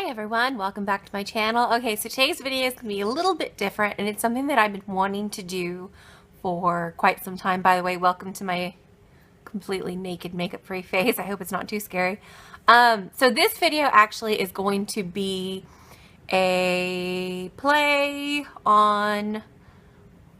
Hi everyone, welcome back to my channel. Okay, so today's video is going to be a little bit different and it's something that I've been wanting to do for quite some time. By the way, welcome to my completely naked makeup-free face. I hope it's not too scary. So this video actually is going to be a play on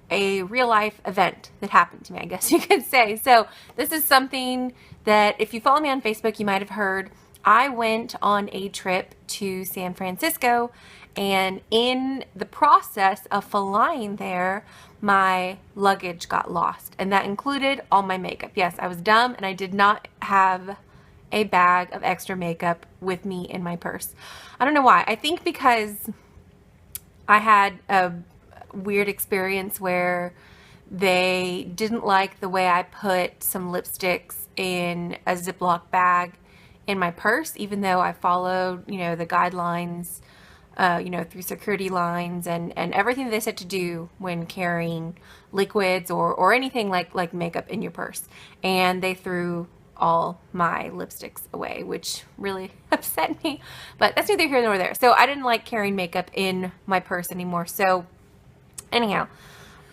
a real-life event that happened to me, I guess you could say. So this is something that if you follow me on Facebook, you might have heard. I went on a trip to San Francisco, and in the process of flying there, my luggage got lost, and that included all my makeup. Yes, I was dumb and I did not have a bag of extra makeup with me in my purse. I don't know why. I think because I had a weird experience where they didn't like the way I put some lipsticks in a Ziploc bag in my purse, even though I followed, the guidelines, through security lines and everything they said to do when carrying liquids or anything like makeup in your purse. And they threw all my lipsticks away, which really upset me, but that's neither here nor there. So I didn't like carrying makeup in my purse anymore. So anyhow,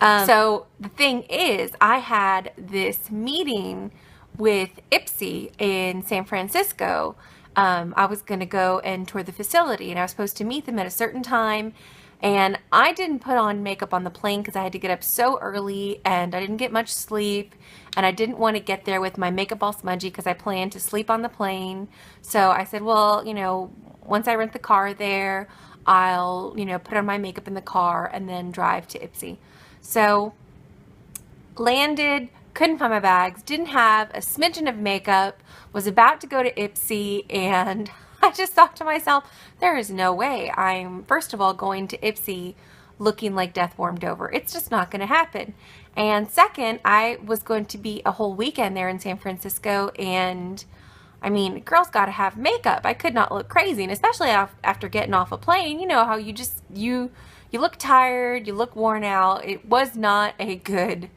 so the thing is, I had this meeting with Ipsy in San Francisco. I was going to go and tour the facility, and I was supposed to meet them at a certain time, and I didn't put on makeup on the plane because I had to get up so early and I didn't get much sleep, and I didn't want to get there with my makeup all smudgy because I planned to sleep on the plane. So I said, well, once I rent the car there, I'll put on my makeup in the car and then drive to Ipsy. So landed, couldn't find my bags, didn't have a smidgen of makeup, was about to go to Ipsy, and I just thought to myself, there is no way I'm, first of all, going to Ipsy looking like death warmed over. It's just not going to happen. And second, I was going to be a whole weekend there in San Francisco, and I mean, girls got to have makeup. I could not look crazy, and especially after getting off a plane, you know how you just, you look tired, you look worn out. It was not a good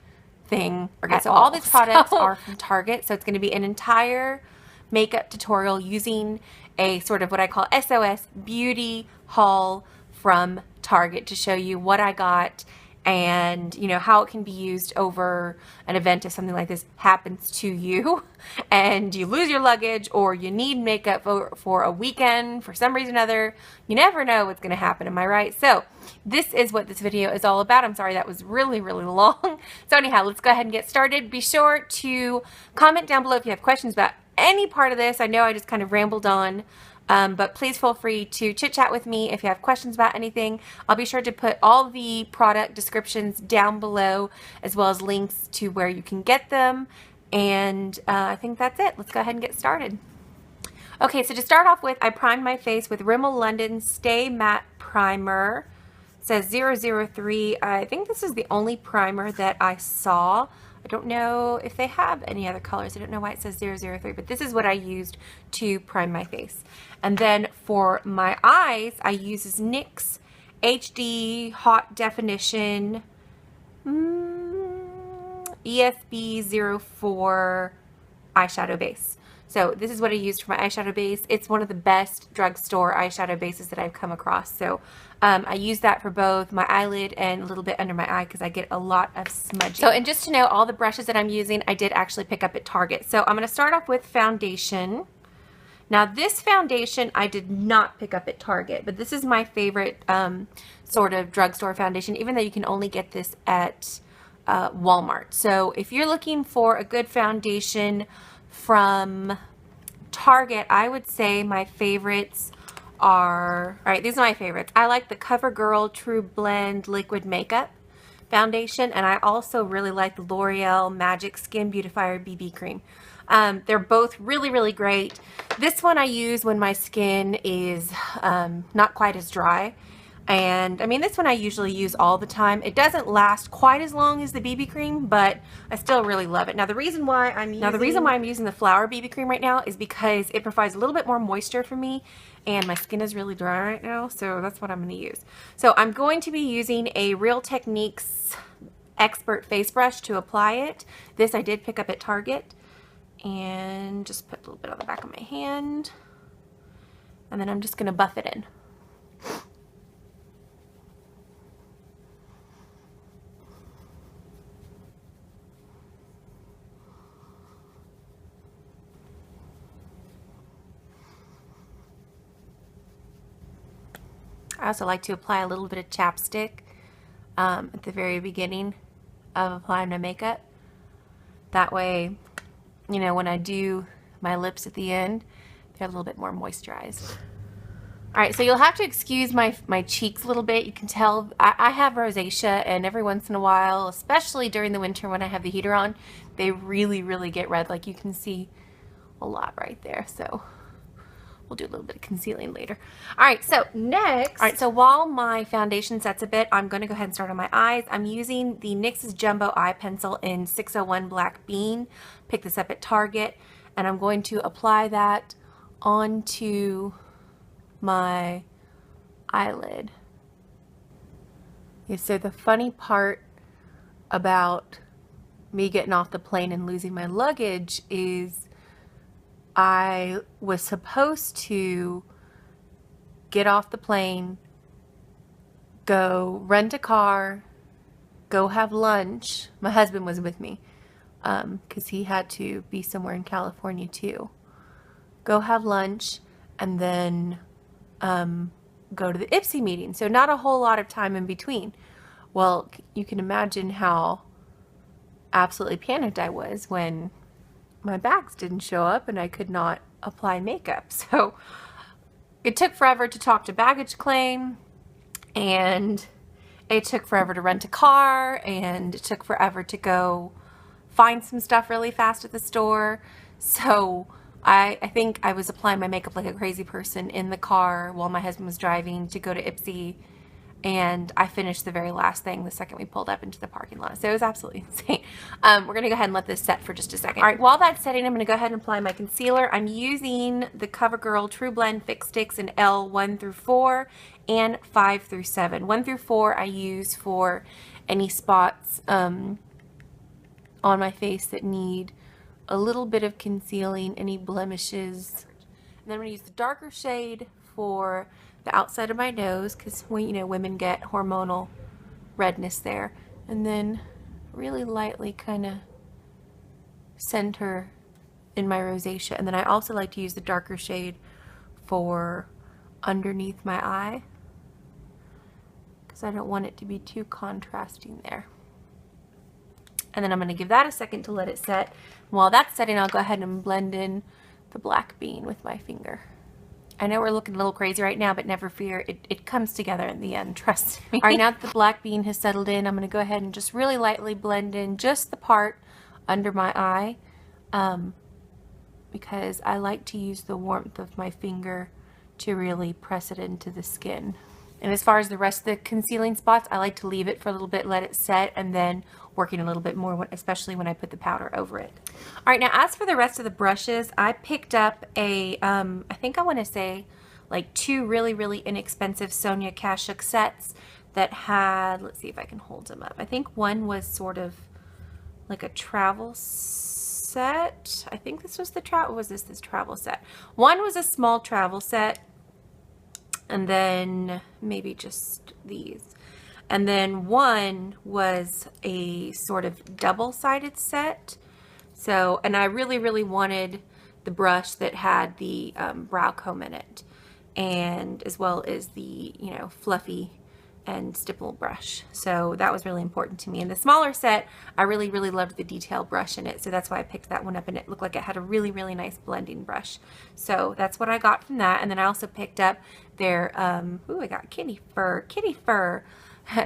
thing. Okay, so all these products are from Target, so it's going to be an entire makeup tutorial using a sort of what I call SOS beauty haul from Target to show you what I got and how it can be used over an event if something like this happens to you and you lose your luggage or you need makeup for a weekend for some reason or other. You never know what's going to happen, am I right? So this is what this video is all about. I'm sorry that was really long. So anyhow, let's go ahead and get started. Be sure to comment down below if you have questions about any part of this. I know I just kind of rambled on. But please feel free to chit chat with me if you have questions about anything. I'll be sure to put all the product descriptions down below as well as links to where you can get them. And I think that's it. Let's go ahead and get started. Okay, so to start off with, I primed my face with Rimmel London Stay Matte Primer. It says 003. I think this is the only primer that I saw. I don't know if they have any other colors. I don't know why it says 003, but this is what I used to prime my face. And then for my eyes, I use this NYX HD Hot Definition ESB 04 eyeshadow base. So this is what I used for my eyeshadow base. It's one of the best drugstore eyeshadow bases that I've come across. So I use that for both my eyelid and a little bit under my eye because I get a lot of smudging. So, and just to know, all the brushes that I'm using, I did actually pick up at Target. So I'm going to start off with foundation. Now this foundation I did not pick up at Target, but this is my favorite sort of drugstore foundation, even though you can only get this at Walmart. So if you're looking for a good foundation from Target, I would say my favorites are, all right, these are my favorites. I like the CoverGirl True Blend Liquid Makeup Foundation, and I also really like the L'Oreal Magic Skin Beautifier BB Cream. They're both really great. This one I use when my skin is not quite as dry. And I mean, this one I usually use all the time. It doesn't last quite as long as the BB cream, but I still really love it. Now the reason why I'm using the Flower BB cream right now is because it provides a little bit more moisture for me, and my skin is really dry right now, so that's what I'm going to use. So I'm going to be using a Real Techniques Expert Face Brush to apply it. This I did pick up at Target, and just put a little bit on the back of my hand. And then I'm just going to buff it in. I also like to apply a little bit of chapstick at the very beginning of applying my makeup. That way, you know, when I do my lips at the end, they're a little bit more moisturized. All right, so you'll have to excuse my cheeks a little bit. You can tell I have rosacea, and every once in a while, especially during the winter when I have the heater on, they really, really get red. Like you can see a lot right there. So we'll do a little bit of concealing later. All right, so next, all right, so while my foundation sets a bit, I'm going to go ahead and start on my eyes. I'm using the NYX's Jumbo Eye Pencil in 601 Black Bean. Pick this up at Target, and I'm going to apply that onto my eyelid. Yeah, so the funny part about me getting off the plane and losing my luggage is I was supposed to get off the plane, go rent a car, go have lunch. My husband was with me because he had to be somewhere in California too. Go have lunch and then go to the IPSY meeting. So not a whole lot of time in between. Well, you can imagine how absolutely panicked I was when my bags didn't show up and I could not apply makeup. So it took forever to talk to baggage claim, and it took forever to rent a car, and it took forever to go find some stuff really fast at the store. So I think I was applying my makeup like a crazy person in the car while my husband was driving to go to IPSY, and I finished the very last thing the second we pulled up into the parking lot. So it was absolutely insane. We're going to go ahead and let this set for just a second. All right, while that's setting, I'm going to go ahead and apply my concealer. I'm using the CoverGirl True Blend Fix Sticks in L1 through 4 and 5 through 7. 1 through 4 I use for any spots on my face that need a little bit of concealing, any blemishes. And then I'm going to use the darker shade for the outside of my nose, because you know, women get hormonal redness there, and then really lightly kind of center in my rosacea. And then I also like to use the darker shade for underneath my eye, because I don't want it to be too contrasting there. And then I'm going to give that a second to let it set. While that's setting, I'll go ahead and blend in the black bean with my finger. I know we're looking a little crazy right now, but never fear, it comes together in the end, trust me. All right, now that the black bean has settled in, I'm going to go ahead and just really lightly blend in just the part under my eye, because I like to use the warmth of my finger to really press it into the skin. And as far as the rest of the concealing spots, I like to leave it for a little bit, let it set, and then working a little bit more, especially when I put the powder over it. All right, now as for the rest of the brushes, I picked up a, I think I want to say like 2 really, really inexpensive Sonia Kashuk sets that had, let's see if I can hold them up. I think one was sort of like a travel set. I think this was the travel, was this travel set? One was a small travel set, and then maybe just these. And then one was a sort of double-sided set. So, and I really, really wanted the brush that had the brow comb in it, and as well as the, you know, fluffy and stipple brush. So that was really important to me. And the smaller set, I really, really loved the detail brush in it. So that's why I picked that one up, and it looked like it had a really, really nice blending brush. So that's what I got from that. And then I also picked up their, ooh, I got kitty fur,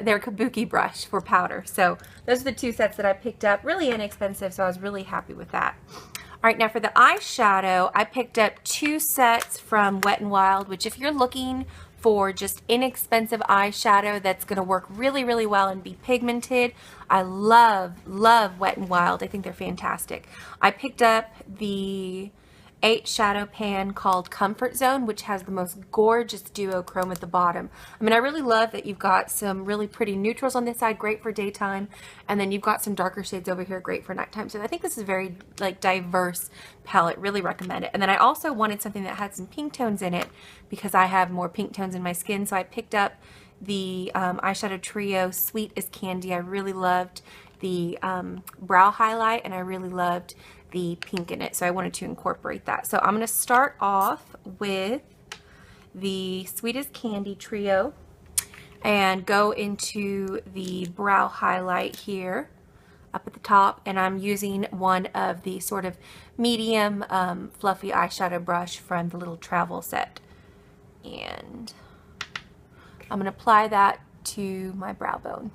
their kabuki brush for powder. So those are the 2 sets that I picked up, really inexpensive. So I was really happy with that. All right, now for the eyeshadow, I picked up 2 sets from Wet n Wild, which if you're looking for just inexpensive eyeshadow that's going to work really, really well and be pigmented, I love Wet n Wild. I think they're fantastic. I picked up the 8 shadow pan called Comfort Zone, which has the most gorgeous duochrome at the bottom. I mean, I really love that you've got some really pretty neutrals on this side, great for daytime, and then you've got some darker shades over here, great for nighttime. So I think this is a very like diverse palette, really recommend it. And then I also wanted something that had some pink tones in it because I have more pink tones in my skin, so I picked up the eyeshadow trio Sweet as Candy. I really loved the brow highlight, and I really loved the pink in it, so I wanted to incorporate that. So I'm going to start off with the Sweet as Candy trio and go into the brow highlight here up at the top, and I'm using one of the sort of medium fluffy eyeshadow brush from the little travel set, and I'm going to apply that to my brow bone.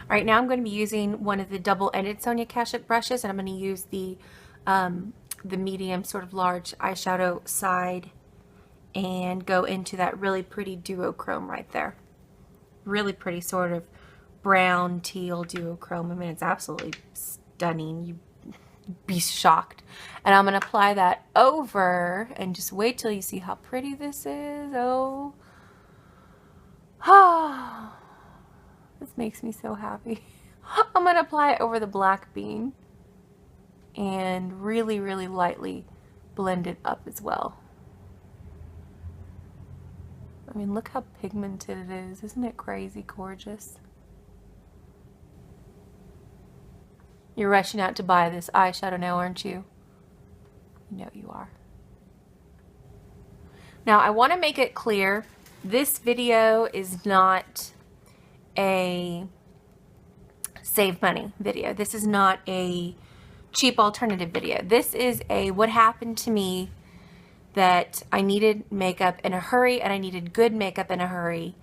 All right, now I'm going to be using one of the double-ended Sonia Kashuk brushes, and I'm going to use the medium sort of large eyeshadow side and go into that really pretty duochrome right there. Really pretty sort of brown teal duochrome. I mean, it's absolutely stunning. You'd be shocked. And I'm going to apply that over, and just wait till you see how pretty this is. Oh. This makes me so happy. I'm going to apply it over the black bean and really, really lightly blend it up as well. I mean, look how pigmented it is. Isn't it crazy gorgeous? You're rushing out to buy this eyeshadow now, aren't you? You know you are. Now, I want to make it clear, this video is not a save money video. This is not a cheap alternative video. This is a what happened to me, that I needed makeup in a hurry, and I needed good makeup in a hurry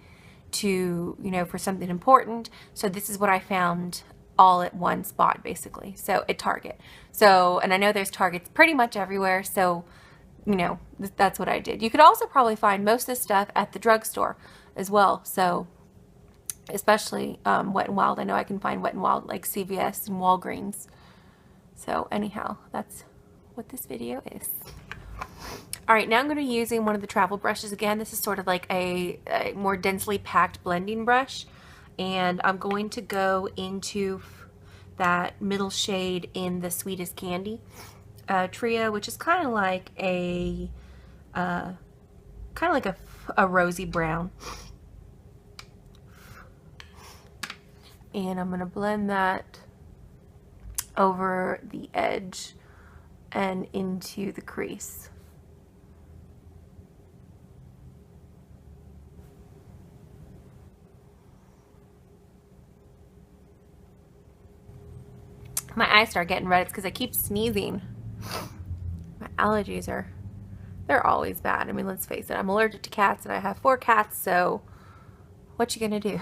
to, you know, for something important. So this is what I found all at one spot, basically. So at Target. So, and I know there's Targets pretty much everywhere. So, you know, that's what I did. You could also probably find most of this stuff at the drugstore as well. So, especially Wet n Wild. I know I can find Wet n Wild like CVS and Walgreens. So anyhow, that's what this video is. Alright, now I'm going to be using one of the travel brushes again. This is sort of like a more densely packed blending brush. And I'm going to go into that middle shade in the Sweet as Candy trio, which is kind of like a rosy brown. And I'm going to blend that over the edge and into the crease. My eyes start getting red. It's because I keep sneezing. My allergies they're always bad. I mean, let's face it. I'm allergic to cats, and I have 4 cats, so what you gonna do?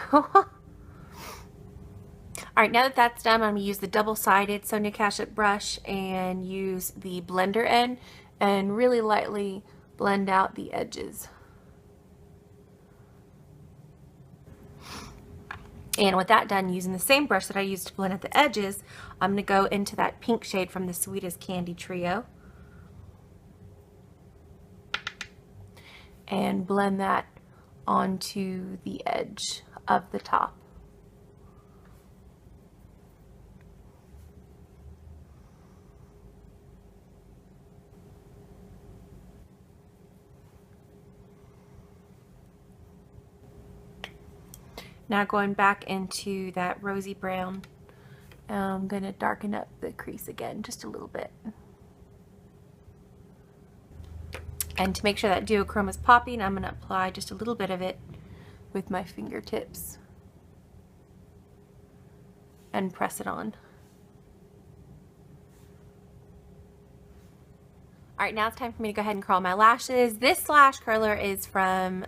Alright, now that that's done, I'm going to use the double-sided Sonia Kashuk brush and use the blender end and really lightly blend out the edges. And with that done, using the same brush that I used to blend at the edges, I'm going to go into that pink shade from the Sweet as Candy trio and blend that onto the edge of the top. Now going back into that rosy brown, I'm going to darken up the crease again just a little bit. And to make sure that duochrome is popping, I'm going to apply just a little bit of it with my fingertips and press it on. Alright, now it's time for me to go ahead and curl my lashes. This lash curler is from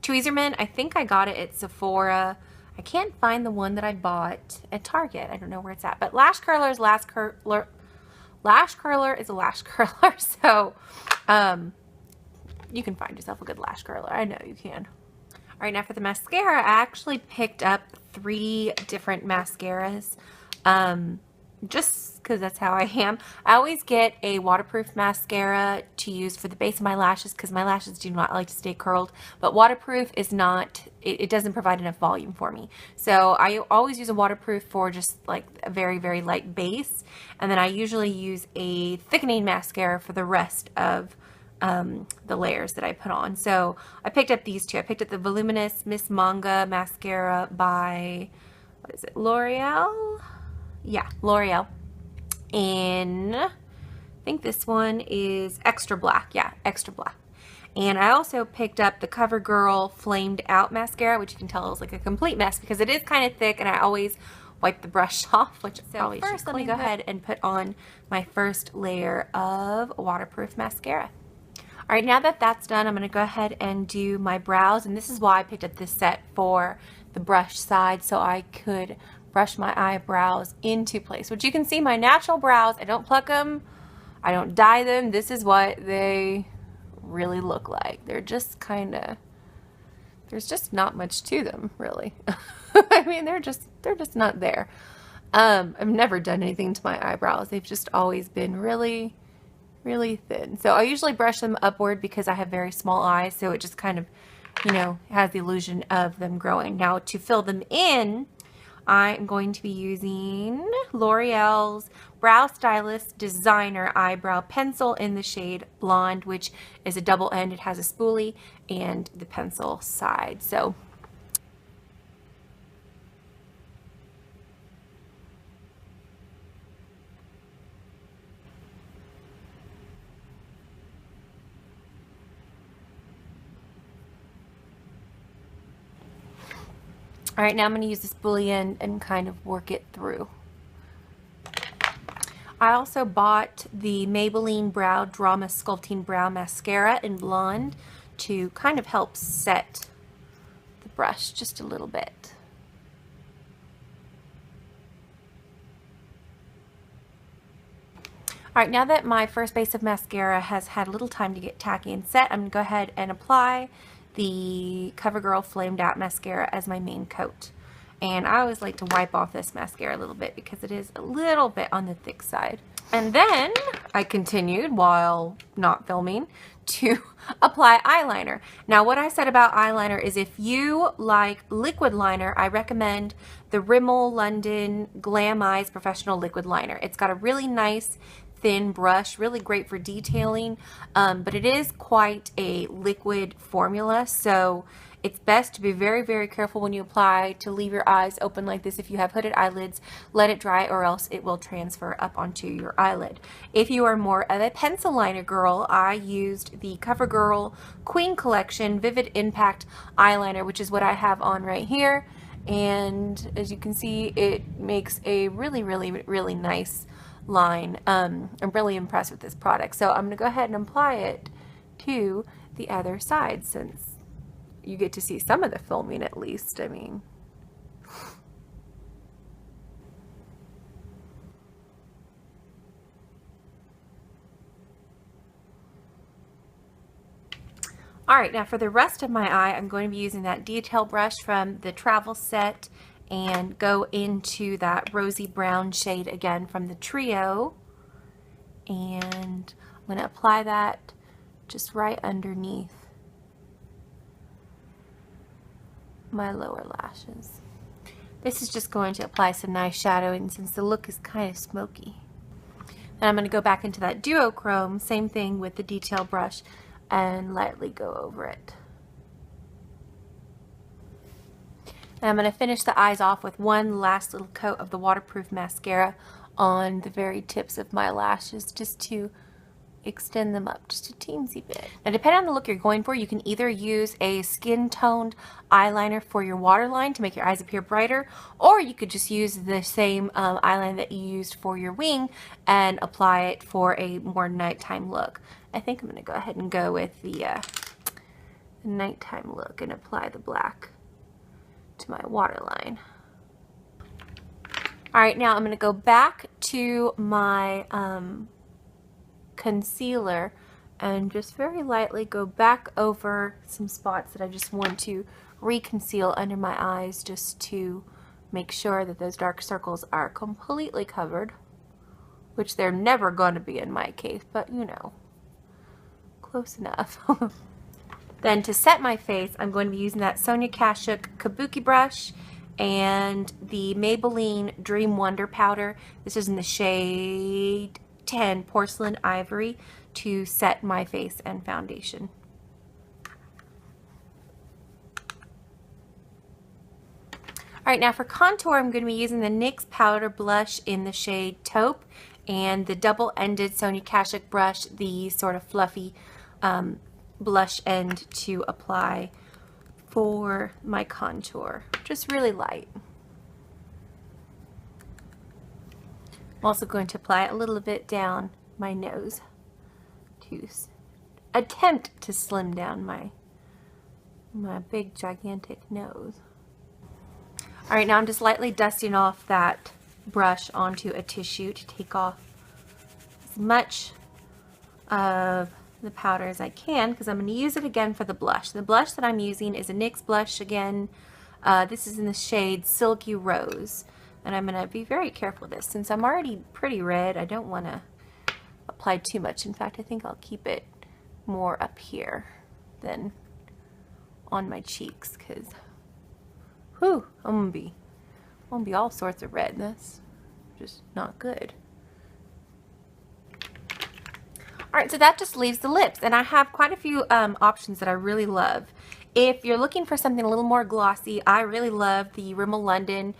Tweezerman. I think I got it at Sephora. I can't find the one that I bought at Target. I don't know where it's at. But lash curler is a lash curler. So you can find yourself a good lash curler. I know you can. All right, now for the mascara, I actually picked up 3 different mascaras. Just because that's how I am. I always get a waterproof mascara to use for the base of my lashes because my lashes do not like to stay curled. But waterproof is not, it doesn't provide enough volume for me. So I always use a waterproof for just like a very, very light base. And then I usually use a thickening mascara for the rest of the layers that I put on. So I picked up these two. I picked up the Voluminous Miss Manga mascara by, what is it, L'Oreal? Yeah, L'Oreal. And I think this one is Extra Black. Yeah, Extra Black. And I also picked up the CoverGirl Flamed Out mascara, which you can tell is like a complete mess because it is kind of thick and I always wipe the brush off, which so first let me go ahead and put on my first layer of waterproof mascara. All right, now that that's done, I'm going to go ahead and do my brows, and this is why I picked up this set for the brush side, so I could brush my eyebrows into place, which you can see my natural brows. I don't pluck them, I don't dye them. This is what they really look like. They're just kind of, there's just not much to them, really. I mean, they're just not there. I've never done anything to my eyebrows. They've just always been really, really thin. So I usually brush them upward because I have very small eyes, so it just kind of, you know, has the illusion of them growing. Now to fill them in, I'm going to be using L'Oreal's Brow Stylist Designer Eyebrow Pencil in the shade Blonde, which is a double end. It has a spoolie and the pencil side. So all right, now I'm going to use this spoolie end and kind of work it through. I also bought the Maybelline Brow Drama Sculpting Brow Mascara in Blonde to kind of help set the brush just a little bit. All right, now that my first base of mascara has had a little time to get tacky and set, I'm going to go ahead and apply the CoverGirl Flamed Out mascara as my main coat. And I always like to wipe off this mascara a little bit because it is a little bit on the thick side. And then I continued, while not filming, to apply eyeliner. Now what I said about eyeliner is if you like liquid liner, I recommend the Rimmel London Glam Eyes Professional Liquid Liner. It's got a really nice thin brush, really great for detailing, but it is quite a liquid formula, so it's best to be very, very careful when you apply, to leave your eyes open like this. If you have hooded eyelids, let it dry or else it will transfer up onto your eyelid. If you are more of a pencil liner girl, I used the CoverGirl Queen Collection Vivid Impact Eyeliner, which is what I have on right here, and as you can see, it makes a really, really, really nice line. I'm really impressed with this product, so I'm going to go ahead and apply it to the other side since you get to see some of the filming at least. I mean, alright, now for the rest of my eye, I'm going to be using that detail brush from the travel set and go into that rosy brown shade again from the trio, and I'm going to apply that just right underneath my lower lashes. This is just going to apply some nice shadowing since the look is kind of smoky. And I'm going to go back into that duochrome, same thing with the detail brush, and lightly go over it. And I'm going to finish the eyes off with one last little coat of the waterproof mascara on the very tips of my lashes, just to extend them up just a teensy bit. Now depending on the look you're going for, you can either use a skin toned eyeliner for your waterline to make your eyes appear brighter, or you could just use the same eyeliner that you used for your wing and apply it for a more nighttime look. I think I'm going to go ahead and go with the nighttime look and apply the black to my waterline. Alright, now I'm going to go back to my concealer and just very lightly go back over some spots that I just want to reconceal under my eyes, just to make sure that those dark circles are completely covered. which they're never going to be in my case, but you know, close enough. Then to set my face, I'm going to be using that Sonia Kashuk Kabuki brush and the Maybelline Dream Wonder powder. This is in the shade 10 Porcelain Ivory to set my face and foundation. Alright, now for contour, I'm going to be using the NYX powder blush in the shade Taupe and the double-ended Sonia Kashuk brush, the sort of fluffy blush end to apply for my contour. Just really light. I'm also going to apply a little bit down my nose to attempt to slim down my big gigantic nose. Alright, now I'm just lightly dusting off that brush onto a tissue to take off as much of the powder as I can, because I'm going to use it again for the blush. The blush that I'm using is a NYX blush again. This is in the shade Silky Rose, and I'm going to be very careful with this. Since I'm already pretty red, I don't want to apply too much. In fact, I think I'll keep it more up here than on my cheeks, because whew, I'm gonna be all sorts of red. That's just not good. Alright, so that just leaves the lips, and I have quite a few options that I really love. If you're looking for something a little more glossy, I really love the Rimmel London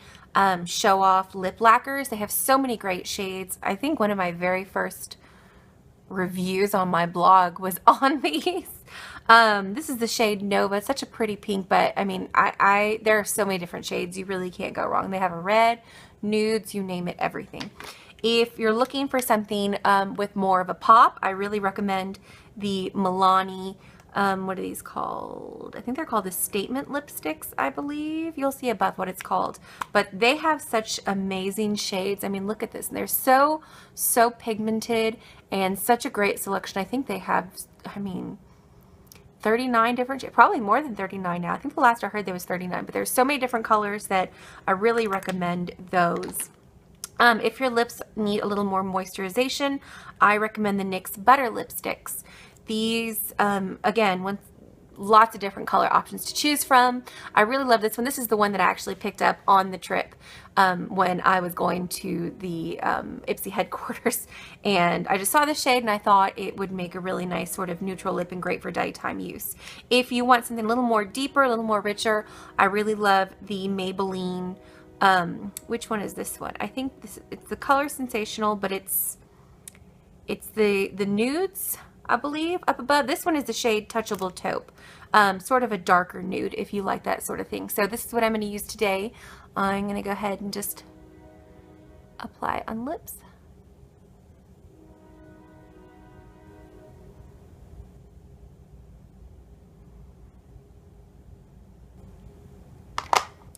Show Off lip lacquers. They have so many great shades. I think one of my very first reviews on my blog was on these. This is the shade Nova. It's such a pretty pink, but I mean, there are so many different shades. You really can't go wrong. They have a red, nudes, you name it, everything. If you're looking for something with more of a pop, I really recommend the Milani, what are these called? I think they're called the Statement Lipsticks, I believe. You'll see above what it's called. But they have such amazing shades. I mean, look at this. They're so pigmented and such a great selection. I think they have, I mean, 39 different shades, probably more than 39 now. I think the last I heard there was 39, but there's so many different colors that I really recommend those. If your lips need a little more moisturization, I recommend the NYX Butter Lipsticks. These, again, lots of different color options to choose from. I really love this one. This is the one that I actually picked up on the trip when I was going to the Ipsy headquarters. And I just saw this shade and I thought it would make a really nice sort of neutral lip and great for daytime use. If you want something a little more deeper, a little more richer, I really love the Maybelline, which one is this one? I think it's the Color Sensational, but it's the nudes, I believe, up above. This one is the shade Touchable Taupe, sort of a darker nude if you like that sort of thing. So this is what I'm going to use today. I'm going to go ahead and just apply on lips.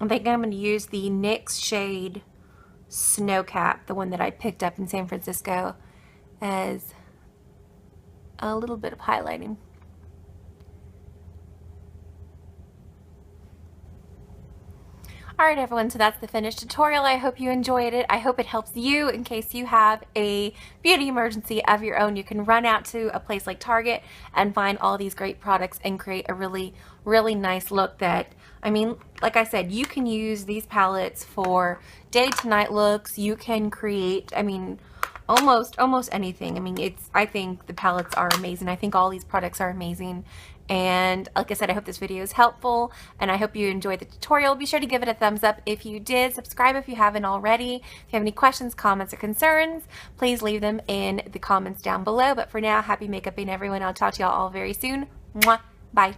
I think I'm going to use the NYX shade Snowcap, the one that I picked up in San Francisco, as a little bit of highlighting. Alright everyone, so that's the finished tutorial. I hope you enjoyed it. I hope it helps you in case you have a beauty emergency of your own. You can run out to a place like Target and find all these great products and create a really nice look that, I mean, like I said, you can use these palettes for day to night looks. You can create, I mean, almost anything. I mean, I think the palettes are amazing. I think all these products are amazing. And like I said, I hope this video is helpful and I hope you enjoyed the tutorial. Be sure to give it a thumbs up if you did. Subscribe if you haven't already. If you have any questions, comments, or concerns, please leave them in the comments down below. But for now, happy makeuping everyone. I'll talk to y'all all very soon. Mwah. Bye.